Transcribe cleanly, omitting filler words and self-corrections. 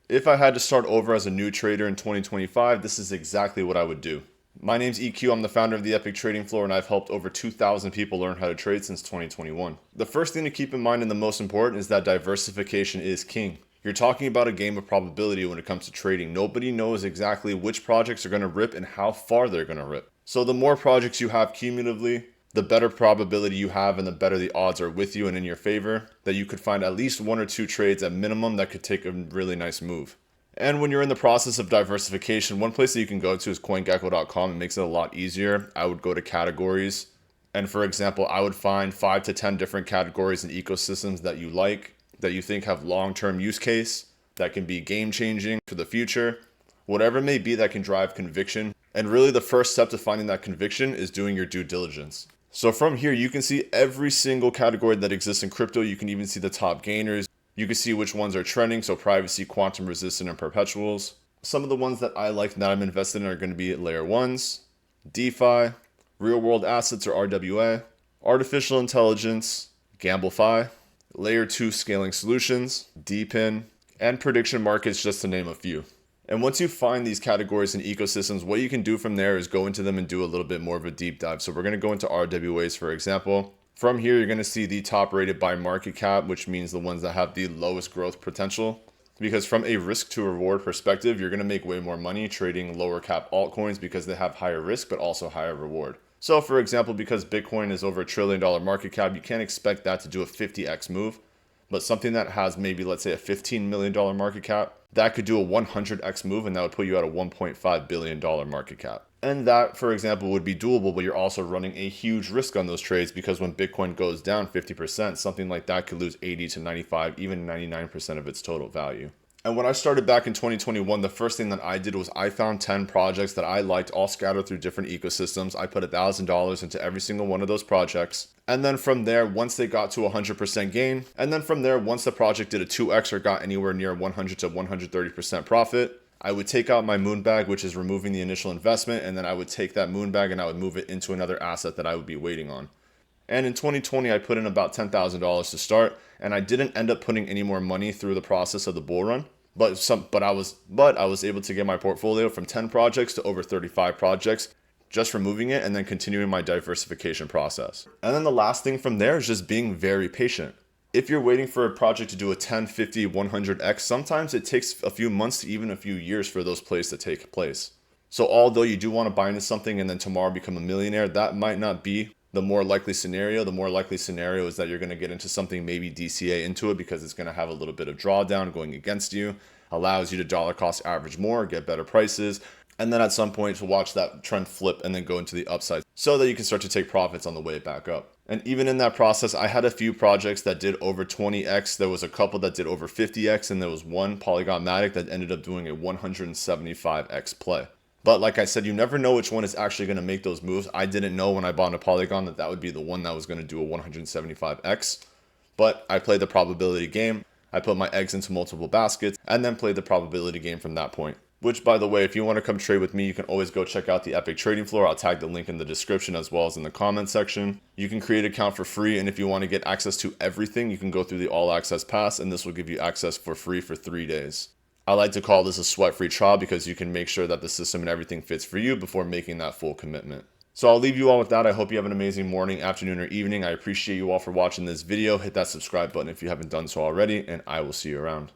If I had to start over as a new trader in 2025, this is exactly what I would do. My name's EQ, I'm the founder of the EPIQ Trading Floor, and I've helped over 2,000 people learn how to trade since 2021. The first thing to keep in mind and the most important is that diversification is king. You're talking about a game of probability when it comes to trading. Nobody knows exactly which projects are going to rip and how far they're going to rip. So the more projects you have cumulatively, the better probability you have and the better the odds are with you and in your favor that you could find at least one or two trades at minimum that could take a really nice move. And when you're in the process of diversification, one place that you can go to is CoinGecko.com. It makes it a lot easier. I would go to categories. And for example, I would find 5 to 10 different categories and ecosystems that you like, that you think have long-term use case, that can be game-changing for the future, whatever it may be that can drive conviction. And really the first step to finding that conviction is doing your due diligence. So from here, you can see every single category that exists in crypto. You can even see the top gainers. You can see which ones are trending, so privacy, quantum resistant, and perpetuals. Some of the ones that I like that I'm invested in are going to be layer 1s, DeFi, real world assets or RWA, artificial intelligence, GambleFi, layer 2 scaling solutions, DePIN, and prediction markets, just to name a few. And once you find these categories and ecosystems, what you can do from there is go into them and do a little bit more of a deep dive. So we're going to go into RWAs, for example. From here, you're going to see the top rated by market cap, which means the ones that have the lowest growth potential. Because from a risk to reward perspective, you're going to make way more money trading lower cap altcoins because they have higher risk, but also higher reward. So for example, because Bitcoin is over $1 trillion market cap, you can't expect that to do a 50x move. But something that has maybe, let's say, a $15 million market cap, that could do a 100x move, and that would put you at a $1.5 billion market cap. And that, for example, would be doable, but you're also running a huge risk on those trades because when Bitcoin goes down 50%, something like that could lose 80 to 95, even 99% of its total value. And when I started back in 2021, the first thing that I did was I found 10 projects that I liked, all scattered through different ecosystems. I put $1,000 into every single one of those projects. And then from there, once they got to 100% gain, and then from there, once the project did a 2x or got anywhere near 100 to 130% profit, I would take out my moon bag, which is removing the initial investment, and then I would take that moon bag and I would move it into another asset that I would be waiting on. And in 2020, I put in about $10,000 to start, and I didn't end up putting any more money through the process of the bull run. But I was able to get my portfolio from 10 projects to over 35 projects, just removing it and then continuing my diversification process. And then the last thing from there is just being very patient. If you're waiting for a project to do a 10, 50, 100x, sometimes it takes a few months to even a few years for those plays to take place. So although you do want to buy into something and then tomorrow become a millionaire, that might not be the more likely scenario. The more likely scenario is that you're going to get into something, maybe DCA into it, because it's going to have a little bit of drawdown going against you, allows you to dollar cost average more, get better prices, and then at some point to watch that trend flip and then go into the upside so that you can start to take profits on the way back up. And even in that process, I had a few projects that did over 20x. There was a couple that did over 50x, and there was one Polygon Matic that ended up doing a 175x play. But like I said, you never know which one is actually going to make those moves. I didn't know when I bought a Polygon that that would be the one that was going to do a 175x. But I played the probability game. I put my eggs into multiple baskets and then played the probability game from that point. Which, by the way, if you want to come trade with me, you can always go check out the EPIQ Trading Floor. I'll tag the link in the description as well as in the comment section. You can create an account for free, and if you want to get access to everything, you can go through the All-Access Pass, and this will give you access for free for 3 days. I like to call this a sweat-free trial because you can make sure that the system and everything fits for you before making that full commitment. So I'll leave you all with that. I hope you have an amazing morning, afternoon, or evening. I appreciate you all for watching this video. Hit that subscribe button if you haven't done so already, and I will see you around.